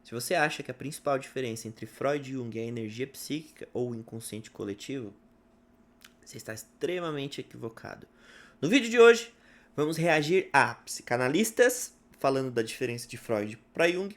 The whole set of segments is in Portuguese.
Se você acha que a principal diferença entre Freud e Jung é a energia psíquica ou o inconsciente coletivo, você está extremamente equivocado. No vídeo de hoje, vamos reagir a psicanalistas falando da diferença de Freud para Jung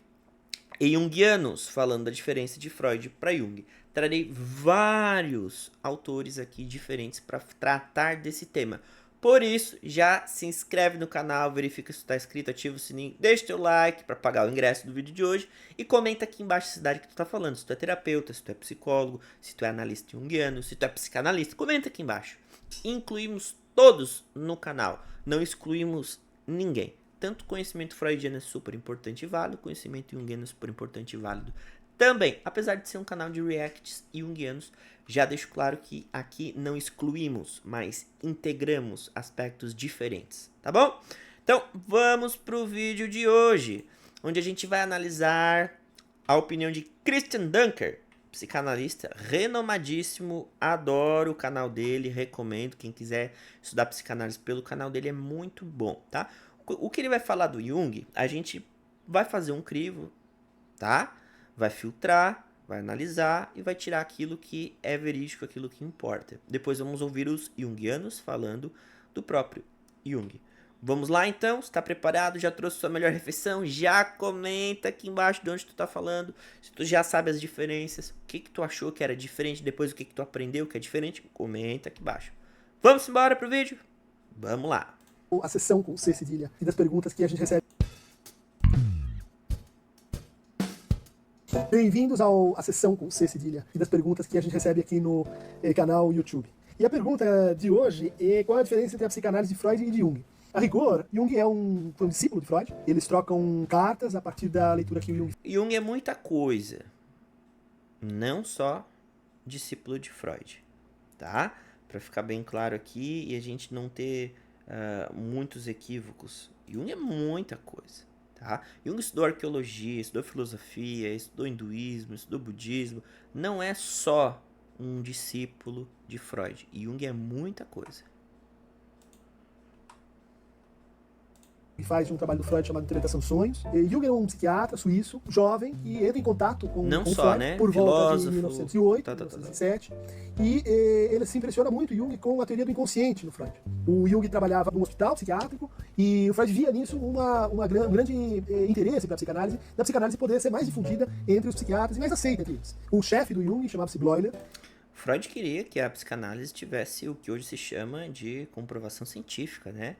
e junguianos falando da diferença de Freud para Jung. Trarei vários autores aqui diferentes para tratar desse tema. Por isso, já se inscreve no canal, verifica se está inscrito, ativa o sininho, deixa teu like para pagar o ingresso do vídeo de hoje e comenta aqui embaixo a cidade que tu está falando, se tu é terapeuta, se tu é psicólogo, se tu é analista junguiano, se tu é psicanalista, comenta aqui embaixo. Incluímos todos no canal, não excluímos ninguém. Tanto conhecimento freudiano é super importante e válido, conhecimento junguiano é super importante e válido também. Apesar de ser um canal de reacts junguianos, já deixo claro que aqui não excluímos, mas integramos aspectos diferentes, tá bom? Então, vamos pro vídeo de hoje, onde a gente vai analisar a opinião de Christian Dunker, psicanalista renomadíssimo, adoro o canal dele, recomendo, quem quiser estudar psicanálise pelo canal dele é muito bom, tá? O que ele vai falar do Jung, a gente vai fazer um crivo, tá? Vai filtrar, vai analisar e vai tirar aquilo que é verídico, aquilo que importa. Depois vamos ouvir os junguianos falando do próprio Jung. Vamos lá então? Está preparado? Já trouxe sua melhor refeição? Já comenta aqui embaixo de onde tu tá falando. Se tu já sabe as diferenças, o que tu achou que era diferente, depois o que tu aprendeu que é diferente, comenta aqui embaixo. Vamos embora pro vídeo? Vamos lá. A sessão com C cedilha e das perguntas que a gente recebe. Bem-vindos à sessão com C cedilha e das perguntas que a gente recebe aqui no canal YouTube. E a pergunta de hoje é qual a diferença entre a psicanálise de Freud e de Jung? A rigor, Jung foi um discípulo de Freud, eles trocam cartas a partir da leitura que o Jung... Jung é muita coisa, não só discípulo de Freud, tá? Para ficar bem claro aqui e a gente não ter muitos equívocos. Jung é muita coisa, tá? Jung estudou arqueologia, estudou filosofia, estudou hinduísmo, estudou budismo. Não é só um discípulo de Freud. Jung é muita coisa. Faz um trabalho do Freud chamado Interpretação dos Sonhos. Jung é um psiquiatra suíço, jovem, que entra em contato com Freud, né? Por volta de 1908, 1907. E ele se impressiona muito, Jung, com a teoria do inconsciente no Freud. O Jung trabalhava num hospital psiquiátrico e o Freud via nisso um grande interesse para da psicanálise poder ser mais difundida entre os psiquiatras e mais aceita entre eles. O chefe do Jung chamava-se Bleuler. Freud queria que a psicanálise tivesse o que hoje se chama de comprovação científica, né?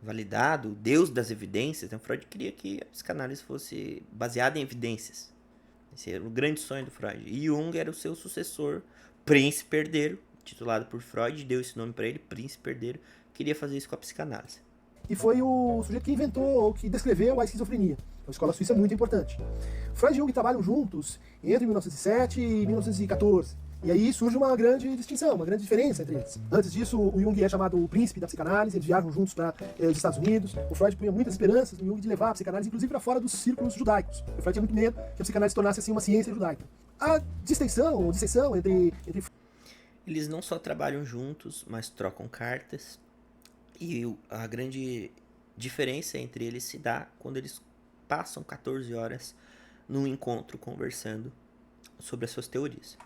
Validado, o Deus das evidências. Então, Freud queria que a psicanálise fosse baseada em evidências. Esse era o grande sonho do Freud. E Jung era o seu sucessor, príncipe herdeiro, titulado por Freud, deu esse nome para ele, príncipe herdeiro, queria fazer isso com a psicanálise. E foi o sujeito que inventou, que descreveu a esquizofrenia. É uma escola suíça muito importante. Freud e Jung trabalham juntos entre 1907 e 1914. E aí surge uma grande distinção, uma grande diferença entre eles. Antes disso, o Jung é chamado o príncipe da psicanálise, eles viajam juntos para os Estados Unidos. O Freud punha muitas esperanças no Jung de levar a psicanálise, inclusive para fora dos círculos judaicos. O Freud tinha muito medo que a psicanálise se tornasse assim uma ciência judaica. A distinção entre... Eles não só trabalham juntos, mas trocam cartas. E a grande diferença entre eles se dá quando eles passam 14 horas num encontro conversando sobre as suas teorias.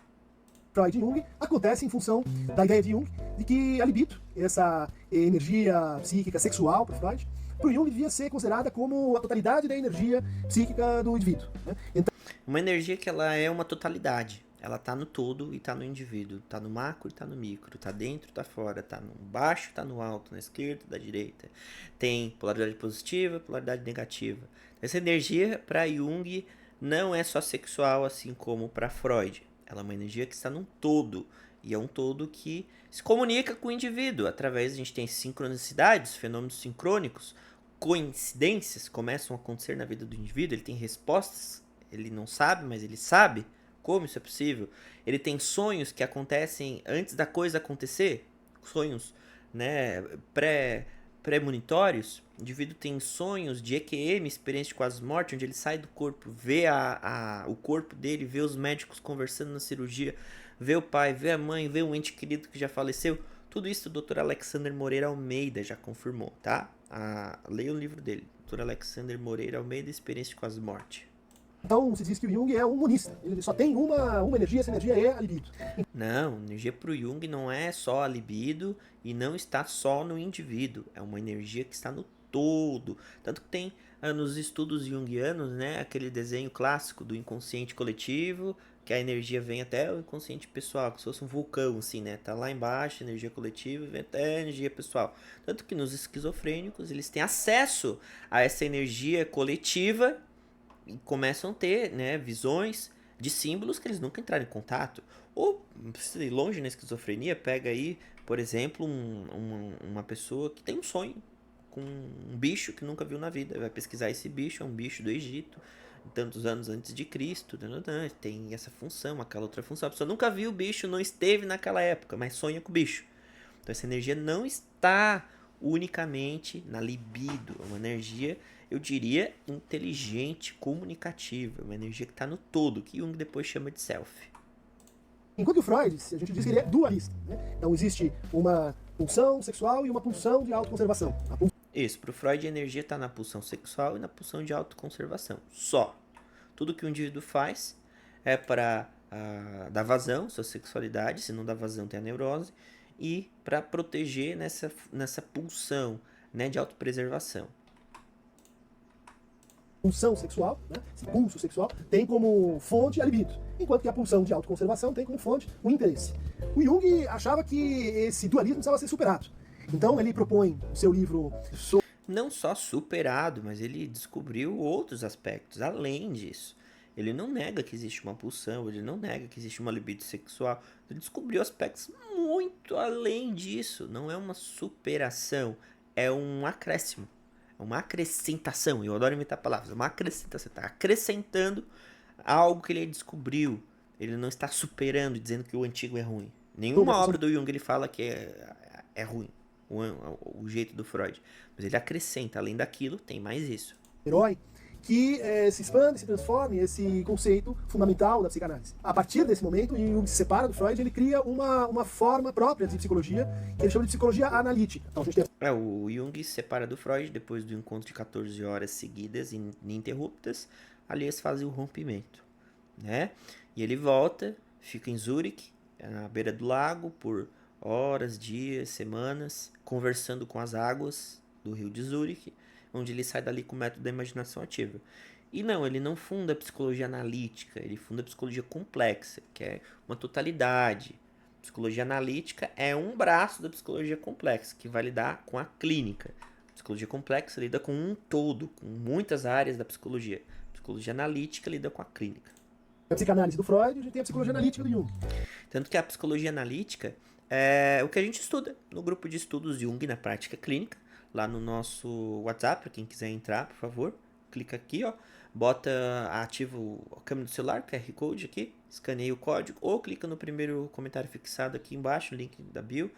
Freud e Jung acontece em função da ideia de Jung de que a libido, essa energia psíquica sexual para Freud, para o Jung devia ser considerada como a totalidade da energia psíquica do indivíduo. Né? Então, uma energia que ela é uma totalidade. Ela está no todo e está no indivíduo. Está no macro e está no micro. Está dentro e está fora. Está no baixo e está no alto. Na esquerda e na direita. Tem polaridade positiva e polaridade negativa. Essa energia para Jung não é só sexual, assim como para Freud. Ela é uma energia que está num todo. E é um todo que se comunica com o indivíduo. Através, a gente tem sincronicidades, fenômenos sincrônicos, coincidências começam a acontecer na vida do indivíduo. Ele tem respostas, ele não sabe, mas ele sabe como isso é possível. Ele tem sonhos que acontecem antes da coisa acontecer. Sonhos, né, premonitórios. O indivíduo tem sonhos de EQM, experiência de quase morte, onde ele sai do corpo, vê o corpo dele, vê os médicos conversando na cirurgia, vê o pai, vê a mãe, vê um ente querido que já faleceu. Tudo isso o Dr. Alexander Moreira Almeida já confirmou, tá? Leia o livro dele, Dr. Alexander Moreira Almeida, Experiência de Quase Morte. Então se diz que o Jung é um monista, ele só tem uma energia, essa energia é a libido. Não, energia para o Jung não é só a libido e não está só no indivíduo. É uma energia que está no todo. Tanto que tem nos estudos junguianos, né, aquele desenho clássico do inconsciente coletivo, que a energia vem até o inconsciente pessoal, como se fosse um vulcão, assim, né? Tá lá embaixo, energia coletiva, e vem até a energia pessoal. Tanto que nos esquizofrênicos eles têm acesso a essa energia coletiva e começam a ter, né, visões de símbolos que eles nunca entraram em contato. Ou, não precisa ir longe na esquizofrenia, pega aí, por exemplo, uma pessoa que tem um sonho com um bicho que nunca viu na vida. Vai pesquisar esse bicho, é um bicho do Egito, tantos anos antes de Cristo, tem essa função, aquela outra função. A pessoa nunca viu o bicho, não esteve naquela época, mas sonha com o bicho. Então essa energia não está unicamente na libido, é uma energia, eu diria, inteligente, comunicativa, uma energia que está no todo, que Jung depois chama de self. Enquanto o Freud, a gente diz que ele é dualista, né? Então existe uma pulsão sexual e uma pulsão de autoconservação. Isso, para o Freud a energia está na pulsão sexual e na pulsão de autoconservação. Só. Tudo que o indivíduo faz é para dar vazão à sua sexualidade, se não dá vazão tem a neurose, e para proteger nessa pulsão, né, de autopreservação. Pulsão sexual, né, esse pulso sexual, tem como fonte a libido, enquanto que a pulsão de autoconservação tem como fonte o interesse. O Jung achava que esse dualismo precisava ser superado. Então ele propõe no seu livro... Não só superado, mas ele descobriu outros aspectos além disso. Ele não nega que existe uma pulsão, ele não nega que existe uma libido sexual. Ele descobriu aspectos muito além disso. Não é uma superação, é um acréscimo. É uma acrescentação. Eu adoro imitar palavras. É uma acrescentação. Está acrescentando algo que ele descobriu. Ele não está superando, dizendo que o antigo é ruim. Nenhuma obra do Jung ele fala que é ruim. O jeito do Freud. Mas ele acrescenta, além daquilo, tem mais isso. Herói que se expande, se transforme esse conceito fundamental da psicanálise. A partir desse momento, Jung se separa do Freud, ele cria uma forma própria de psicologia, que ele chama de psicologia analítica. Então, a gente tem... O Jung se separa do Freud depois do encontro de 14 horas seguidas, ininterruptas. Ali eles fazem o rompimento, né? E ele volta, fica em Zurique, na beira do lago, por horas, dias, semanas, conversando com as águas do rio de Zurique, onde ele sai dali com o método da imaginação ativa. E não, ele não funda a psicologia analítica, ele funda a psicologia complexa, que é uma totalidade. Psicologia analítica é um braço da psicologia complexa, que vai lidar com a clínica. A psicologia complexa lida com um todo, com muitas áreas da psicologia. A psicologia analítica lida com a clínica. A psicanálise do Freud, a gente tem a psicologia analítica do Jung. Tanto que a psicologia analítica é o que a gente estuda no grupo de estudos Jung na prática clínica, lá no nosso WhatsApp, para quem quiser entrar, por favor, clica aqui, ó, ativa a câmera do celular, QR Code aqui, escaneia o código, ou clica no primeiro comentário fixado aqui embaixo, link da bio,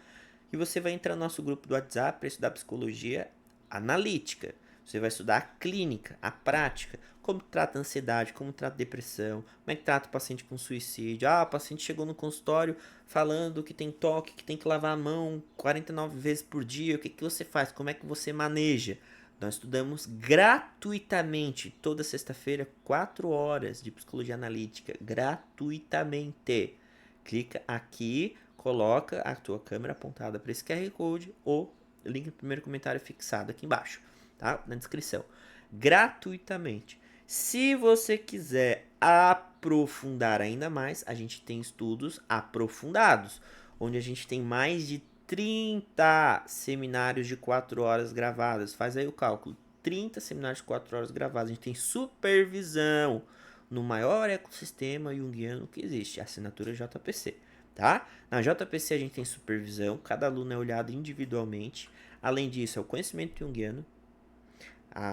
e você vai entrar no nosso grupo do WhatsApp para estudar psicologia analítica. Você vai estudar a clínica, a prática, como trata a ansiedade, como trata a depressão, como é que trata o paciente com suicídio. O paciente chegou no consultório falando que tem toque, que tem que lavar a mão 49 vezes por dia. O que você faz? Como é que você maneja? Nós estudamos gratuitamente, toda sexta-feira, 4 horas de psicologia analítica, gratuitamente. Clica aqui, coloca a tua câmera apontada para esse QR Code ou link no primeiro comentário fixado aqui embaixo, tá? Na descrição. Gratuitamente. Se você quiser aprofundar ainda mais, a gente tem estudos aprofundados, onde a gente tem mais de 30 seminários de 4 horas gravadas. Faz aí o cálculo. 30 seminários de 4 horas gravados. A gente tem supervisão no maior ecossistema junguiano que existe, a assinatura JPC, tá? Na JPC a gente tem supervisão, cada aluno é olhado individualmente. Além disso, é o conhecimento junguiano,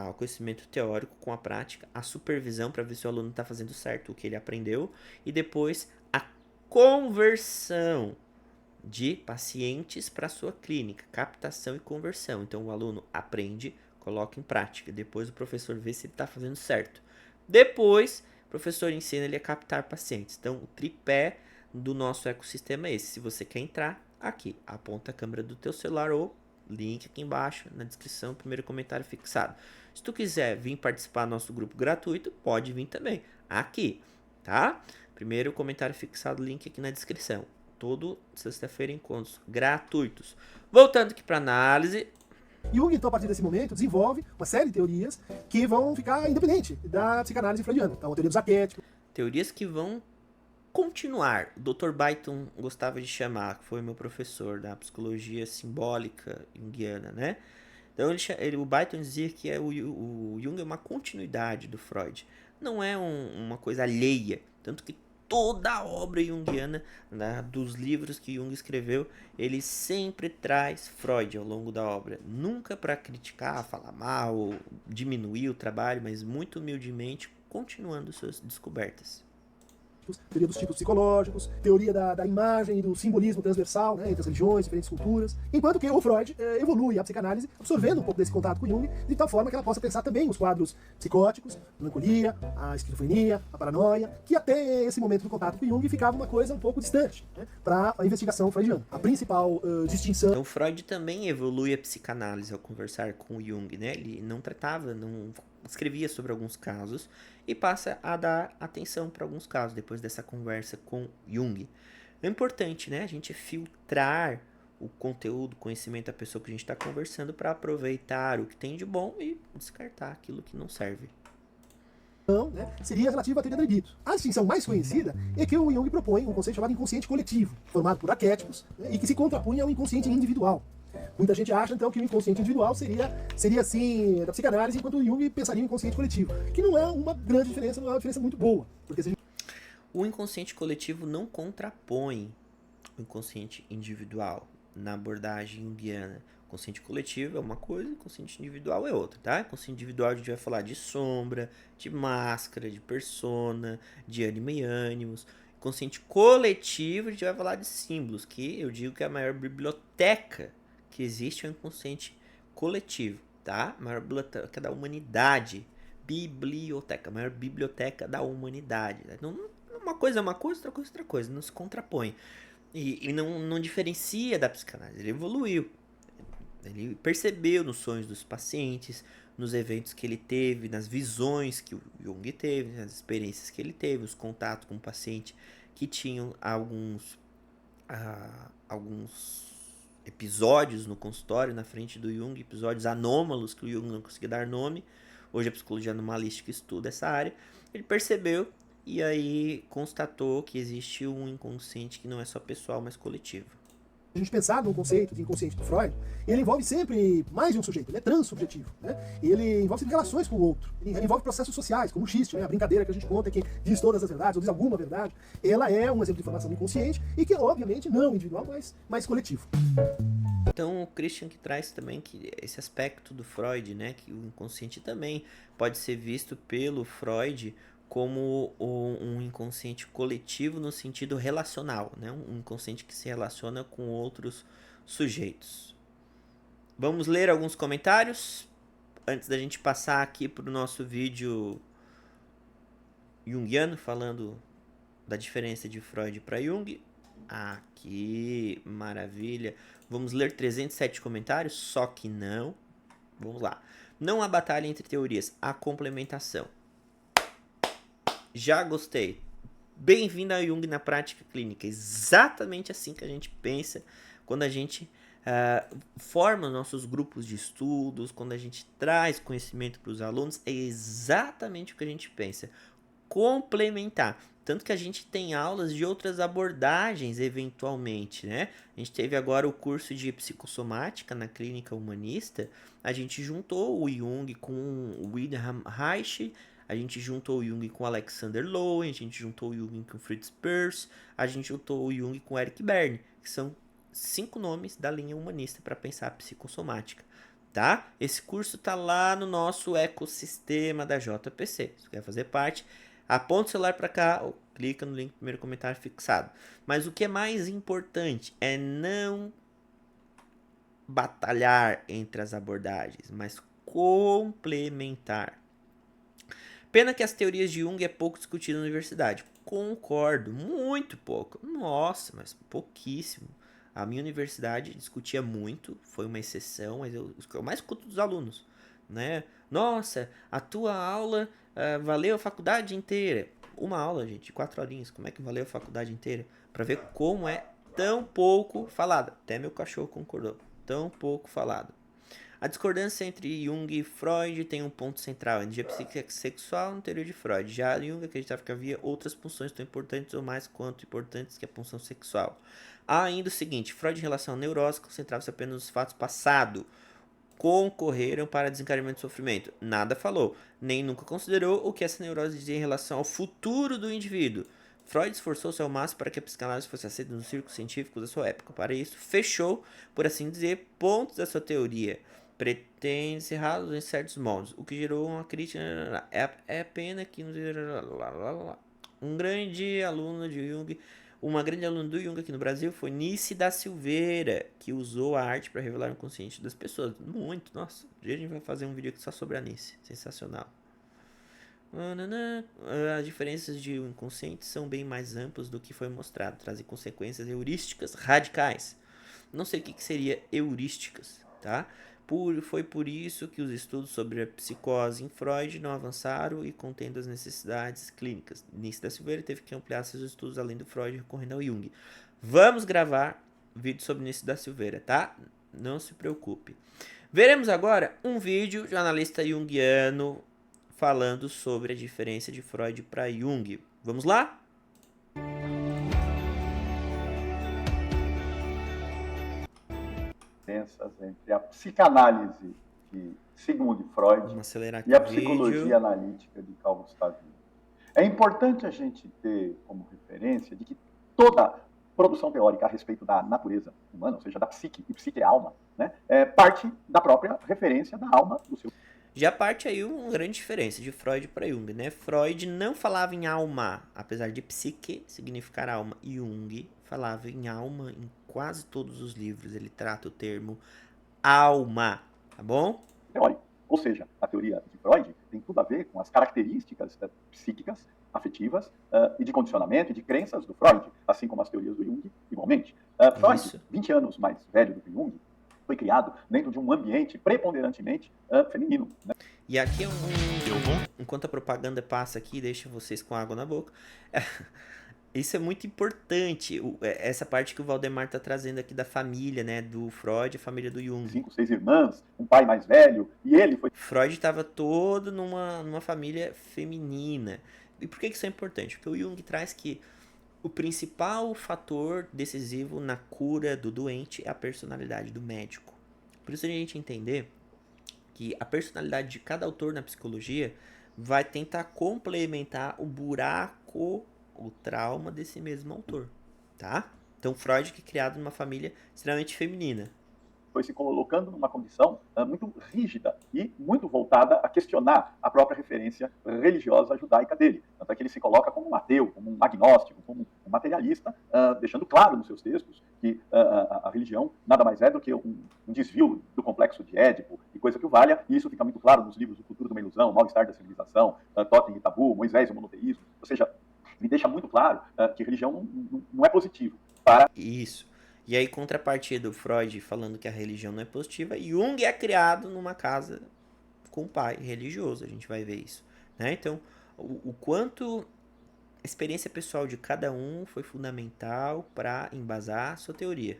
o conhecimento teórico com a prática, a supervisão para ver se o aluno está fazendo certo o que ele aprendeu, e depois a conversão de pacientes para a sua clínica, captação e conversão. Então o aluno aprende, coloca em prática, depois o professor vê se ele está fazendo certo. Depois o professor ensina ele a captar pacientes. Então o tripé do nosso ecossistema é esse. Se você quer entrar, aqui, aponta a câmera do teu celular ou link aqui embaixo na descrição, primeiro comentário fixado. Se tu quiser vir participar do nosso grupo gratuito, pode vir também. aqui, tá? Primeiro comentário fixado, link aqui na descrição. Todo sexta-feira encontros gratuitos. Voltando aqui para análise. Jung, então, a partir desse momento, desenvolve uma série de teorias que vão ficar independente da psicanálise freudiana. Então, a teoria dos arquétipos. Teorias que vão continuar. O Dr. Byton gostava de chamar, que foi meu professor da psicologia simbólica junguiana, né? Então, o Byton dizia que o Jung é uma continuidade do Freud. Não é uma coisa alheia. Tanto que toda a obra junguiana, né, dos livros que Jung escreveu, ele sempre traz Freud ao longo da obra. Nunca para criticar, falar mal, diminuir o trabalho, mas muito humildemente continuando suas descobertas. Teoria dos tipos psicológicos, teoria da imagem e do simbolismo transversal, né, entre as religiões, diferentes culturas, enquanto que o Freud evolui a psicanálise absorvendo um pouco desse contato com Jung, de tal forma que ela possa pensar também os quadros psicóticos, a melancolia, a esquizofrenia, a paranoia, que até esse momento do contato com Jung ficava uma coisa um pouco distante, né, para a investigação freudiana. A principal distinção... Então Freud também evolui a psicanálise ao conversar com o Jung, né? Ele não tratava, não escrevia sobre alguns casos e passa a dar atenção para alguns casos depois dessa conversa com Jung. É importante, né, a gente filtrar o conteúdo, o conhecimento da pessoa que a gente está conversando para aproveitar o que tem de bom e descartar aquilo que não serve. Né, seria relativa à teoria da libido. A distinção mais conhecida é que o Jung propõe um conceito chamado inconsciente coletivo, formado por arquétipos, né, e que se contrapunha ao inconsciente individual. Muita gente acha, então, que o inconsciente individual seria assim, da psicanálise, enquanto o Jung pensaria em inconsciente coletivo, que não é uma grande diferença, não é uma diferença muito boa. Porque se a gente... O inconsciente coletivo não contrapõe o inconsciente individual na abordagem junguiana. O consciente coletivo é uma coisa, o consciente individual é outra, tá? O consciente individual a gente vai falar de sombra, de máscara, de persona, de ânima e ânimos. O consciente coletivo a gente vai falar de símbolos, que eu digo que é a maior biblioteca que existe é o inconsciente coletivo, tá? A maior biblioteca da humanidade. Biblioteca, a maior biblioteca da humanidade. Então, uma coisa é uma coisa, outra coisa é outra coisa, não se contrapõe. E não diferencia da psicanálise, ele evoluiu. Ele percebeu nos sonhos dos pacientes, nos eventos que ele teve, nas visões que o Jung teve, nas experiências que ele teve, os contatos com o paciente que tinham alguns episódios no consultório, na frente do Jung, episódios anômalos que o Jung não conseguia dar nome. Hoje a psicologia anomalística estuda essa área. Ele percebeu e aí constatou que existe um inconsciente que não é só pessoal, mas coletivo. A gente pensar no conceito de inconsciente do Freud, ele envolve sempre mais de um sujeito, ele é transsubjetivo, né? Ele envolve sempre relações com o outro, ele envolve processos sociais, como o xiste, né? A brincadeira que a gente conta, quem diz todas as verdades, ou diz alguma verdade, ela é um exemplo de formação do inconsciente e que, obviamente, não individual, mas coletivo. Então o Christian que traz também que esse aspecto do Freud, né, que o inconsciente também pode ser visto pelo Freud como um inconsciente coletivo no sentido relacional, né, um inconsciente que se relaciona com outros sujeitos. Vamos ler alguns comentários antes da gente passar aqui para o nosso vídeo junguiano, falando da diferença de Freud para Jung. Aqui, maravilha. Vamos ler 307 comentários, só que não. Vamos lá. Não há batalha entre teorias, há complementação. Já gostei. Bem-vindo a Jung na prática clínica. Exatamente assim que a gente pensa quando a gente forma nossos grupos de estudos, quando a gente traz conhecimento para os alunos. É exatamente o que a gente pensa. Complementar. Tanto que a gente tem aulas de outras abordagens, eventualmente, né? A gente teve agora o curso de psicossomática na clínica humanista. A gente juntou o Jung com o Wilhelm Reich, a gente juntou o Jung com Alexander Lowen, a gente juntou o Jung com Fritz Perls, a gente juntou o Jung com Eric Berne, que são 5 nomes da linha humanista para pensar a psicossomática. Tá? Esse curso tá lá no nosso ecossistema da JPC. Se quer fazer parte, aponta o celular para cá ou clica no link no primeiro comentário fixado. Mas o que é mais importante é não batalhar entre as abordagens, mas complementar. Pena que as teorias de Jung é pouco discutidas na universidade. Concordo, muito pouco. Nossa, mas pouquíssimo. A minha universidade discutia muito, foi uma exceção, mas eu mais escuto dos alunos, né? Nossa, a tua aula valeu a faculdade inteira. Uma aula, gente, de 4 horinhas. Como é que valeu a faculdade inteira? Pra ver como é tão pouco falado. Até meu cachorro concordou. Tão pouco falado. A discordância entre Jung e Freud tem um ponto central: a energia psíquica sexual no teoria de Freud. Já Jung acreditava que havia outras pulsões tão importantes ou mais quanto importantes que a pulsão sexual. Há ainda o seguinte: Freud, em relação à neurose, concentrava-se apenas nos fatos passados. Concorreram para desencadeamento do sofrimento. Nada falou, nem nunca considerou o que essa neurose dizia em relação ao futuro do indivíduo. Freud esforçou-se ao máximo para que a psicanálise fosse aceita nos círculos científicos da sua época. Para isso, fechou, por assim dizer, pontos da sua teoria. Pretende encerrá-los em certos modos, o que gerou uma crítica. É pena que um grande aluno de Jung, uma grande aluna do Jung aqui no Brasil foi Nice da Silveira, que usou a arte para revelar o inconsciente das pessoas. Muito, nossa. Um dia a gente vai fazer um vídeo aqui só sobre a Nice. Sensacional. As diferenças de um inconsciente são bem mais amplas do que foi mostrado, trazem consequências heurísticas radicais. Não sei o que seria heurísticas, tá? Foi por isso que os estudos sobre a psicose em Freud não avançaram e contendo as necessidades clínicas. Nice da Silveira teve que ampliar seus estudos além do Freud, recorrendo ao Jung. Vamos gravar vídeo sobre Nice da Silveira, tá? Não se preocupe. Veremos agora um vídeo de um analista junguiano falando sobre a diferença de Freud para Jung. Vamos lá? Entre a psicanálise de Sigmund Freud e a psicologia analítica de Carl Gustav Jung. É importante a gente ter como referência de que toda produção teórica a respeito da natureza humana, ou seja, da psique, e psique é alma, né, parte da própria referência da alma do seu. Já parte aí uma grande diferença de Freud para Jung, né? Freud não falava em alma, apesar de psique significar alma. Jung falava em alma em quase todos os livros. Ele trata o termo alma, tá bom? Teórico. Ou seja, a teoria de Freud tem tudo a ver com as características psíquicas, afetivas e de condicionamento e de crenças do Freud, assim como as teorias do Jung, igualmente. Freud, 20 anos mais velho do que Jung, foi criado dentro de um ambiente preponderantemente feminino. Né? E aqui enquanto a propaganda passa aqui, deixa vocês com água na boca. Isso é muito importante, essa parte que o Valdemar está trazendo aqui da família, né, do Freud, a família do Jung. 5, 6 irmãs, um pai mais velho, e ele foi... Freud estava todo numa família feminina. E por que isso é importante? Porque o Jung traz que o principal fator decisivo na cura do doente é a personalidade do médico. Por isso a gente entender que a personalidade de cada autor na psicologia vai tentar complementar o buraco, o trauma desse mesmo autor, tá? Então Freud que é criado numa família extremamente feminina. Foi se colocando numa condição muito rígida e muito voltada a questionar a própria referência religiosa judaica dele. Tanto é que ele se coloca como um ateu, como um agnóstico, como um materialista, deixando claro nos seus textos que a religião nada mais é do que um desvio do complexo de Édipo e coisa que o valha, e isso fica muito claro nos livros O Futuro de uma Ilusão, O Mal-Estar da Civilização, Totem e Tabu, Moisés e o Monoteísmo. Ou seja, ele deixa muito claro que religião não é positivo para... Isso. E aí, contrapartida do Freud falando que a religião não é positiva, Jung é criado numa casa com um pai religioso, a gente vai ver isso, né? Então, o quanto a experiência pessoal de cada um foi fundamental para embasar a sua teoria.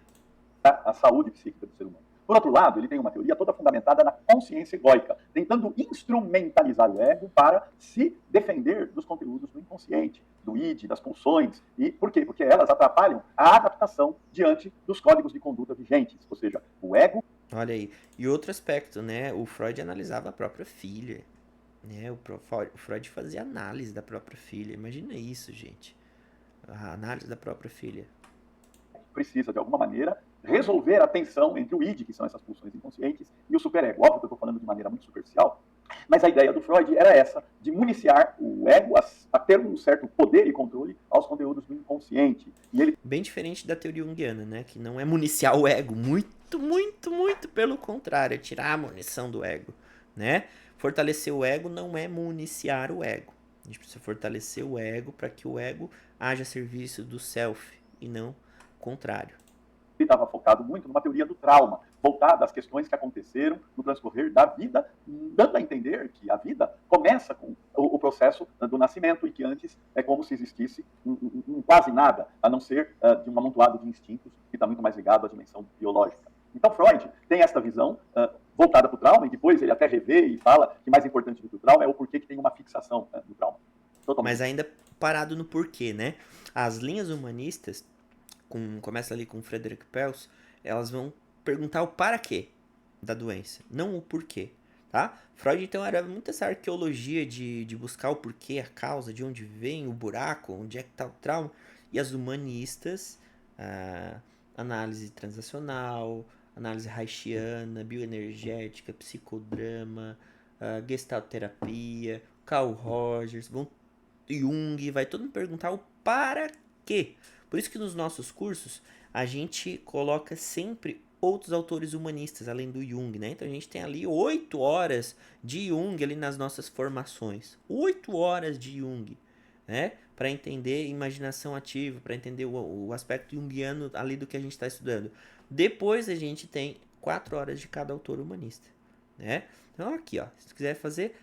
A saúde psíquica do ser humano. Por outro lado, ele tem uma teoria toda fundamentada na consciência egóica, tentando instrumentalizar o ego para se defender dos conteúdos do inconsciente, do id, das pulsões. E por quê? Porque elas atrapalham a adaptação diante dos códigos de conduta vigentes. Ou seja, o ego... Olha aí. E outro aspecto, né? O Freud analisava a própria filha. Né? O Freud fazia análise da própria filha. Imagina isso, gente. A análise da própria filha. Precisa, de alguma maneira, resolver a tensão entre o id, que são essas pulsões inconscientes, e o superego. Óbvio que eu estou falando de maneira muito superficial, mas a ideia do Freud era essa, de municiar o ego a ter um certo poder e controle aos conteúdos do inconsciente. E ele... Bem diferente da teoria junguiana, né? Que não é municiar o ego, muito, muito, muito pelo contrário, é tirar a munição do ego, né? Fortalecer o ego não é municiar o ego. A gente precisa fortalecer o ego para que o ego haja a serviço do self e não contrário. Ele estava focado muito numa teoria do trauma, voltada às questões que aconteceram no transcorrer da vida, dando a entender que a vida começa com o processo do nascimento e que antes é como se existisse quase nada, a não ser de um amontoado de instintos que está muito mais ligado à dimensão biológica. Então Freud tem esta visão voltada para o trauma, e depois ele até revê e fala que mais importante do que o trauma é o porquê que tem uma fixação no trauma. Totalmente. Mas ainda parado no porquê, né? As linhas humanistas, começa ali com Frederick Pels, elas vão perguntar o para quê da doença, não o porquê, tá? Freud, então, era muito essa arqueologia de buscar o porquê, a causa, de onde vem o buraco, onde é que tá o trauma, e as humanistas, análise transacional, análise reichiana, bioenergética, psicodrama, gestalt terapia, Carl Rogers, Jung, vai todo mundo perguntar o para quê. Por isso que nos nossos cursos a gente coloca sempre outros autores humanistas, além do Jung, né? Então a gente tem ali 8 horas de Jung ali nas nossas formações. 8 horas de Jung, né? Para entender imaginação ativa, para entender o aspecto junguiano ali do que a gente está estudando. Depois a gente tem 4 horas de cada autor humanista, né? Então aqui, ó, se quiser fazer,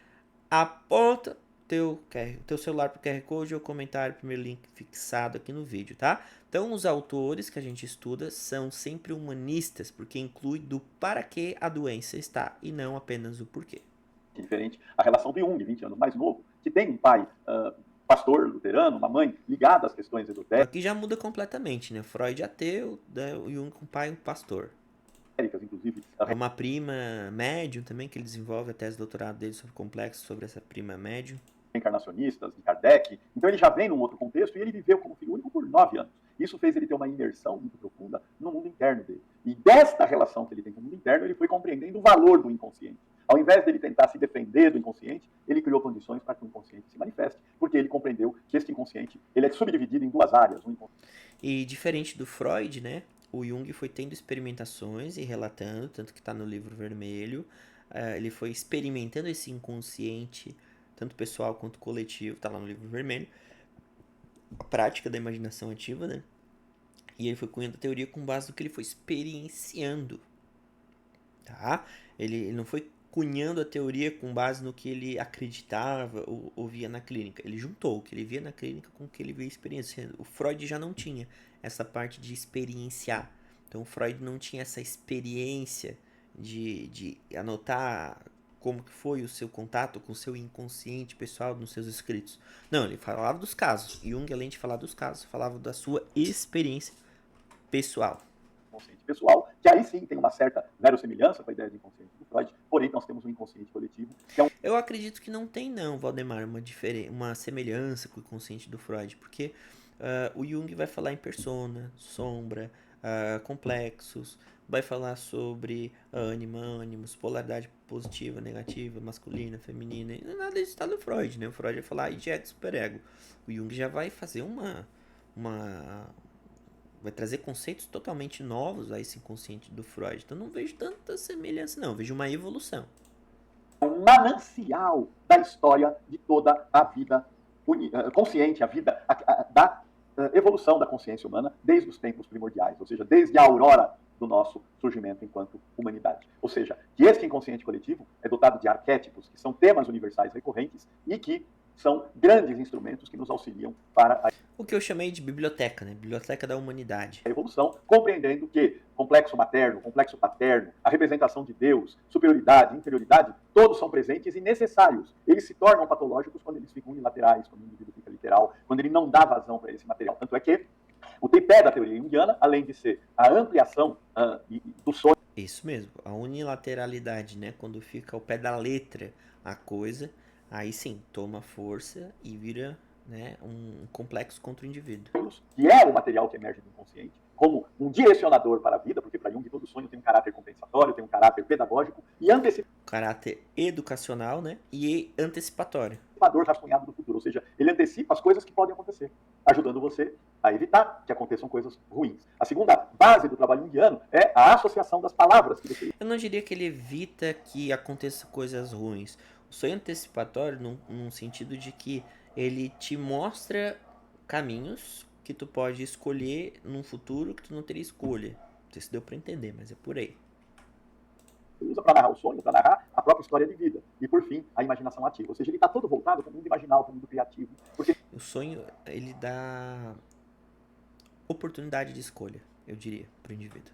aponta teu celular pro QR Code ou comentário, primeiro link fixado aqui no vídeo, tá? Então, os autores que a gente estuda são sempre humanistas, porque inclui do para que a doença está, e não apenas o porquê. Diferente a relação do Jung, 20 anos mais novo, que tem um pai pastor luterano, uma mãe ligada às questões esotéricas. Aqui já muda completamente, né? Freud ateu, o Jung com pai um pastor. Inclusive, uma prima médium também, que ele desenvolve a tese de doutorado dele sobre complexo, sobre essa prima médium. Encarnacionistas, de Kardec. Então ele já vem num outro contexto e ele viveu como filho único por 9 anos. Isso fez ele ter uma imersão muito profunda no mundo interno dele. E desta relação que ele tem com o mundo interno, ele foi compreendendo o valor do inconsciente. Ao invés dele tentar se defender do inconsciente, ele criou condições para que o inconsciente se manifeste, porque ele compreendeu que este inconsciente ele é subdividido em 2 áreas. E diferente do Freud, né? O Jung foi tendo experimentações e relatando, tanto que está no livro vermelho, ele foi experimentando esse inconsciente, tanto pessoal quanto coletivo, está lá no livro vermelho, a prática da imaginação ativa, né? E ele foi cunhando a teoria com base no que ele foi experienciando, tá? Ele não foi cunhando a teoria com base no que ele acreditava ou via na clínica. Ele juntou o que ele via na clínica com o que ele via experienciando. O Freud já não tinha essa parte de experienciar. Então o Freud não tinha essa experiência de anotar como que foi o seu contato com o seu inconsciente pessoal nos seus escritos. Não, ele falava dos casos. Jung, além de falar dos casos, falava da sua experiência pessoal. Inconsciente pessoal, que aí sim tem uma certa verossimilhança com a ideia de inconsciente do Freud, porém nós temos um inconsciente coletivo, que é Eu acredito que não tem não, Valdemar, uma semelhança com o inconsciente do Freud, porque o Jung vai falar em persona, sombra, complexos, vai falar sobre ânimos, polaridade positiva, negativa, masculina, feminina, e nada disso está no Freud, né? O Freud vai falar de ego, superego. O Jung já vai fazer vai trazer conceitos totalmente novos a esse inconsciente do Freud. Então não vejo tanta semelhança não, vejo uma evolução. Um manancial da história de toda a vida consciente, a vida da evolução da consciência humana desde os tempos primordiais, ou seja, desde a aurora do nosso surgimento enquanto humanidade. Ou seja, que este inconsciente coletivo é dotado de arquétipos, que são temas universais recorrentes e que são grandes instrumentos que nos auxiliam para o que eu chamei de biblioteca, né? Biblioteca da humanidade. A evolução, compreendendo que complexo materno, complexo paterno, a representação de Deus, superioridade, inferioridade, todos são presentes e necessários. Eles se tornam patológicos quando eles ficam unilaterais, quando o indivíduo fica literal, quando ele não dá vazão para esse material. Tanto é que o tripé da teoria junguiana, além de ser a ampliação do sonho. Isso mesmo, a unilateralidade, né? Quando fica ao pé da letra a coisa, aí sim, toma força e vira, né, um complexo contra o indivíduo. Que é o material que emerge do inconsciente, como um direcionador para a vida, porque para Jung todo sonho tem um caráter compensatório, tem um caráter pedagógico e caráter educacional, né, e antecipatório. Rascunhado do futuro, ou seja, ele antecipa as coisas que podem acontecer, ajudando você a evitar que aconteçam coisas ruins. A segunda base do trabalho junguiano é a associação das palavras que você... Eu não diria que ele evita que aconteçam coisas ruins. O sonho antecipatório num sentido de que ele te mostra caminhos que tu pode escolher num futuro que tu não teria escolha. Não sei se deu pra entender, mas é por aí. Ele usa para narrar o sonho, para narrar a própria história de vida. E, por fim, a imaginação ativa. Ou seja, ele está todo voltado para o mundo imaginal, para o mundo criativo. Porque O sonho, ele dá oportunidade de escolha, eu diria, para o indivíduo.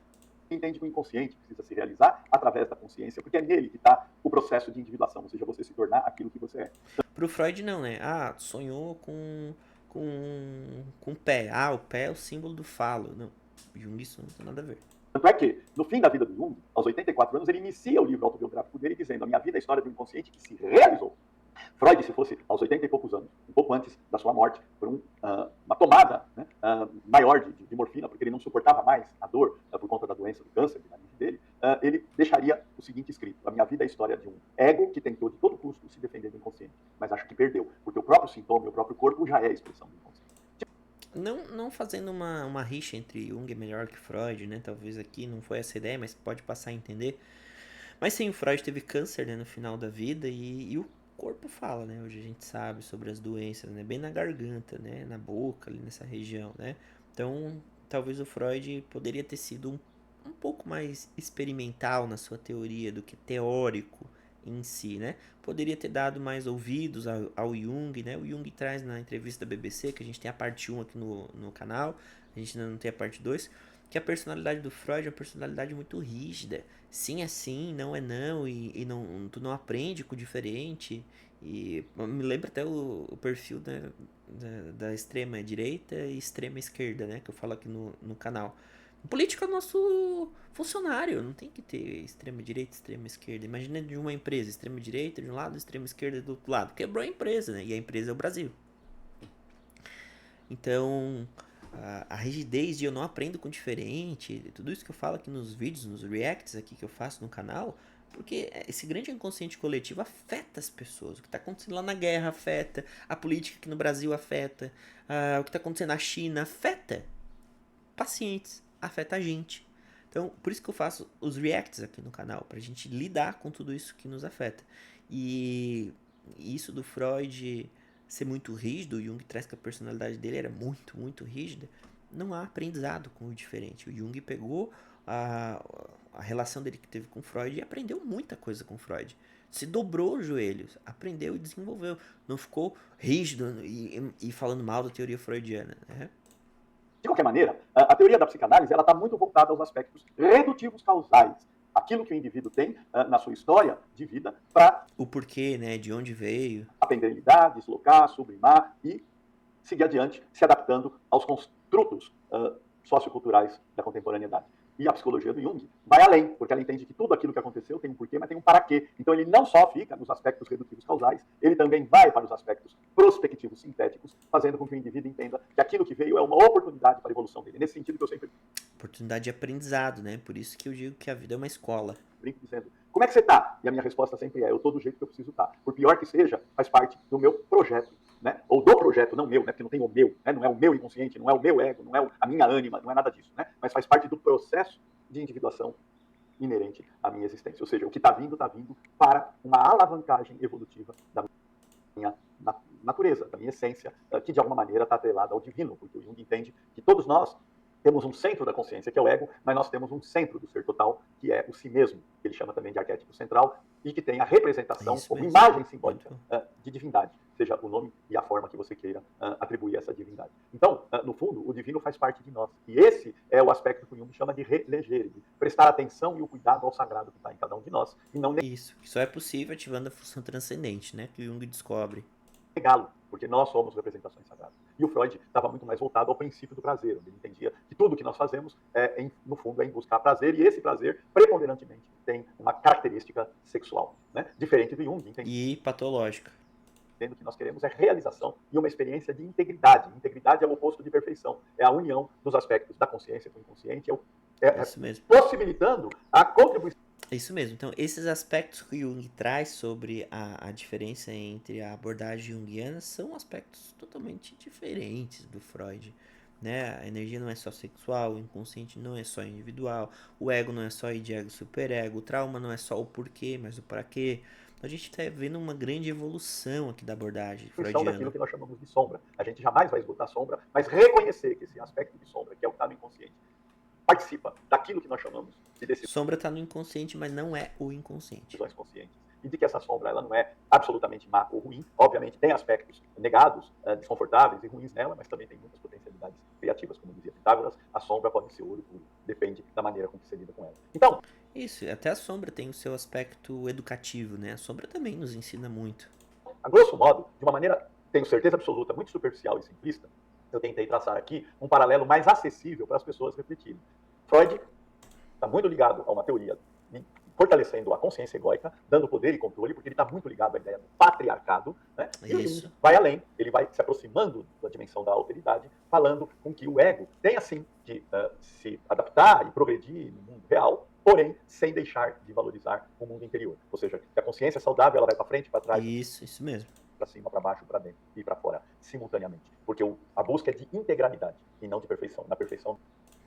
entende que o inconsciente precisa se realizar através da consciência, porque é nele que está o processo de individuação, ou seja, você se tornar aquilo que você é. Pro Freud não, né? Ah, sonhou com o pé. Ah, o pé é o símbolo do falo. Não, Jung isso não tem nada a ver. Tanto é que, no fim da vida do Jung, aos 84 anos, ele inicia o livro autobiográfico dele dizendo: a minha vida é a história do inconsciente que se realizou. Freud, se fosse aos 80 e poucos anos, um pouco antes da sua morte, por uma tomada, né, maior de morfina, porque ele não suportava mais a dor por conta da doença do câncer de nariz dele, ele deixaria o seguinte escrito: a minha vida é a história de um ego que tentou de todo custo se defender do inconsciente, mas acho que perdeu, porque o próprio sintoma e o próprio corpo já é a expressão do inconsciente. Não fazendo uma rixa entre Jung é melhor que Freud, né? Talvez aqui não foi essa ideia, mas pode passar a entender. Mas sim, o Freud teve câncer, né, no final da vida e o corpo fala, né? Hoje a gente sabe sobre as doenças, né? Bem na garganta, né? Na boca, ali nessa região, né? Então, talvez o Freud poderia ter sido um pouco mais experimental na sua teoria do que teórico em si, né? Poderia ter dado mais ouvidos ao Jung, né? O Jung traz na entrevista da BBC, que a gente tem a parte 1 aqui no canal, a gente ainda não tem a parte 2, que a personalidade do Freud é uma personalidade muito rígida. Sim é sim, não é não, e não, tu não aprende com o diferente. E me lembra até o perfil da extrema direita e extrema esquerda, né? Que eu falo aqui no canal. O político é o nosso funcionário, não tem que ter extrema direita e extrema esquerda. Imagina de uma empresa, extrema direita de um lado, extrema esquerda do outro lado. Quebrou a empresa, né? E a empresa é o Brasil. Então, a rigidez de eu não aprendo com diferente, tudo isso que eu falo aqui nos vídeos, nos reacts aqui que eu faço no canal, porque esse grande inconsciente coletivo afeta as pessoas. O que está acontecendo lá na guerra afeta, a política aqui no Brasil afeta, o que está acontecendo na China afeta pacientes, afeta a gente. Então, por isso que eu faço os reacts aqui no canal, pra gente lidar com tudo isso que nos afeta. E isso do Freud ser muito rígido, o Jung traz que a personalidade dele era muito, muito rígida, não há aprendizado com o diferente. O Jung pegou a relação dele que teve com Freud e aprendeu muita coisa com Freud. Se dobrou os joelhos, aprendeu e desenvolveu. Não ficou rígido e falando mal da teoria freudiana, né? De qualquer maneira, a teoria da psicanálise está muito voltada aos aspectos redutivos causais, aquilo que o indivíduo tem na sua história de vida para o porquê, né, de onde veio, aprender a lidar, deslocar, sublimar e seguir adiante, se adaptando aos construtos socioculturais da contemporaneidade. E a psicologia do Jung vai além, porque ela entende que tudo aquilo que aconteceu tem um porquê, mas tem um para quê. Então ele não só fica nos aspectos redutivos causais, ele também vai para os aspectos prospectivos sintéticos, fazendo com que o indivíduo entenda que aquilo que veio é uma oportunidade para a evolução dele. Nesse sentido que eu sempre oportunidade de aprendizado, né? Por isso que eu digo que a vida é uma escola. brinco dizendo: como é que você está? E a minha resposta sempre é: eu estou do jeito que eu preciso estar. Por pior que seja, faz parte do meu projeto. Né? Ou do projeto, não meu, né? Porque não tem o meu, né? Não é o meu inconsciente, não é o meu ego, não é a minha ânima, não é nada disso, né? Mas faz parte do processo de individuação inerente à minha existência. Ou seja, o que está vindo para uma alavancagem evolutiva da minha natureza, da minha essência, que de alguma maneira está atrelada ao divino, porque o Jung entende que todos nós temos um centro da consciência, que é o ego, mas nós temos um centro do ser total, que é o si mesmo, que ele chama também de arquétipo central, e que tem a representação, como imagem simbólica de divindade, seja o nome e a forma que você queira atribuir a essa divindade. Então, no fundo, o divino faz parte de nós. E esse é o aspecto que o Jung chama de releger, de prestar atenção e o cuidado ao sagrado que está em cada um de nós. E não isso, que só é possível ativando a função transcendente, né? Que o Jung descobre. Negá-lo, porque nós somos representações sagradas. E o Freud estava muito mais voltado ao princípio do prazer, onde ele entendia que tudo que nós fazemos, no fundo, é em buscar prazer, e esse prazer, preponderantemente, tem uma característica sexual, né? Diferente do Jung. E patológica. O que nós queremos é realização e uma experiência de integridade. Integridade é o oposto de perfeição, é a união dos aspectos da consciência com o inconsciente, isso mesmo. Possibilitando a contribuição. É isso mesmo. Então, esses aspectos que o Jung traz sobre a diferença entre a abordagem junguiana são aspectos totalmente diferentes do Freud. Né? A energia não é só sexual, o inconsciente não é só individual, o ego não é só id, ego, superego, o trauma não é só o porquê, mas o para quê. A gente está vendo uma grande evolução aqui da abordagem freudiana. Daquilo que nós chamamos de sombra. A gente jamais vai esgotar a sombra, mas reconhecer que esse aspecto de sombra, que é o que está no inconsciente, participa daquilo que nós chamamos de decisões Sombra está no inconsciente, mas não é o inconsciente. conscientes. E de que essa sombra ela não é absolutamente má ou ruim. Obviamente tem aspectos negados, desconfortáveis e ruins nela, mas também tem muitas potencialidades criativas, como dizia Pitágoras. A sombra pode ser ouro puro, depende da maneira como você lida com ela. Então, isso, até a sombra tem o seu aspecto educativo, né? A sombra também nos ensina muito. a grosso modo, de uma maneira, tenho certeza absoluta, muito superficial e simplista, eu tentei traçar aqui um paralelo mais acessível para as pessoas refletirem. Freud está muito ligado a uma teoria fortalecendo a consciência egóica, dando poder e controle, porque ele está muito ligado à ideia do patriarcado, né? E o Jung vai além, ele vai se aproximando da dimensão da alteridade, falando com que o ego tem, assim, de se adaptar e progredir no mundo real, porém, sem deixar de valorizar o mundo interior. Ou seja, que a consciência saudável, ela vai para frente, para trás, Isso mesmo. para cima, para baixo, para dentro e para fora, simultaneamente. Porque a busca é de integralidade e não de perfeição. Na perfeição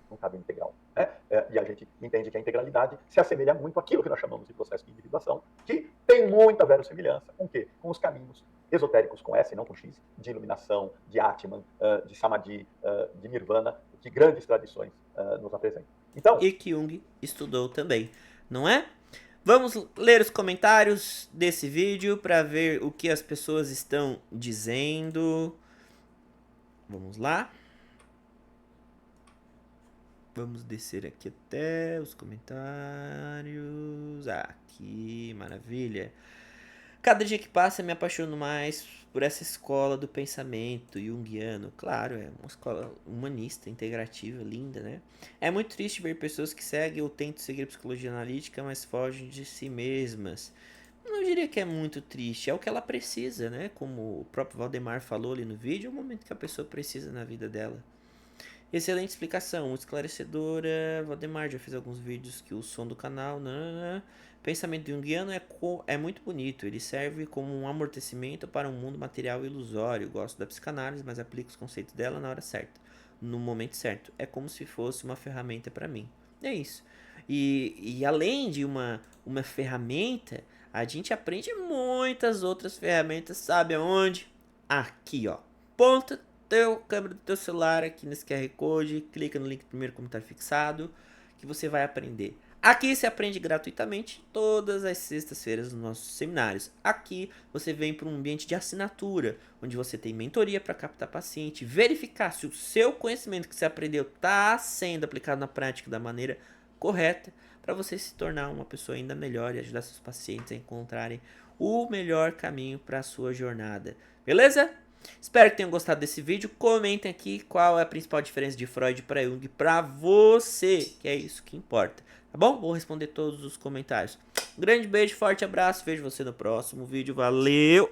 não cabe integral. Né? E a gente entende que a integralidade se assemelha muito àquilo que nós chamamos de processo de individuação, que tem muita verossimilhança com o quê? Com os caminhos esotéricos, com S, não com X, de iluminação, de Atman, de Samadhi, de Nirvana, que grandes tradições nos apresentam. Então, e que Jung estudou também, não é? Vamos ler os comentários desse vídeo para ver o que as pessoas estão dizendo. Vamos lá. Vamos descer aqui até os comentários. Aqui, maravilha. Cada dia que passa me apaixono mais por essa escola do pensamento junguiano. Claro, é uma escola humanista, integrativa, linda, né? É muito triste ver pessoas que seguem ou tentam seguir a psicologia analítica, mas fogem de si mesmas. Não diria que é muito triste, é o que ela precisa, né? Como o próprio Valdemar falou ali no vídeo, é o momento que a pessoa precisa na vida dela. Excelente explicação, esclarecedora. Valdemar já fez alguns vídeos que o som do canal. Pensamento junguiano é muito bonito. Ele serve como um amortecimento para um mundo material ilusório. Gosto da psicanálise, mas aplico os conceitos dela na hora certa, no momento certo. É como se fosse uma ferramenta para mim. É isso. E além de uma ferramenta, a gente aprende muitas outras ferramentas. Sabe aonde? Aqui, ó. Ponta câmera do teu celular aqui nesse QR Code, clica no link do primeiro comentário fixado, que você vai aprender. Aqui você aprende gratuitamente todas as sextas-feiras nos nossos seminários. Aqui você vem para um ambiente de assinatura, onde você tem mentoria para captar paciente, verificar se o seu conhecimento que você aprendeu está sendo aplicado na prática da maneira correta, para você se tornar uma pessoa ainda melhor e ajudar seus pacientes a encontrarem o melhor caminho para a sua jornada. Beleza? Espero que tenham gostado desse vídeo. Comentem aqui qual é a principal diferença de Freud para Jung para você, que é isso que importa. Tá bom? Vou responder todos os comentários. Um grande beijo, forte abraço. Vejo você no próximo vídeo. Valeu!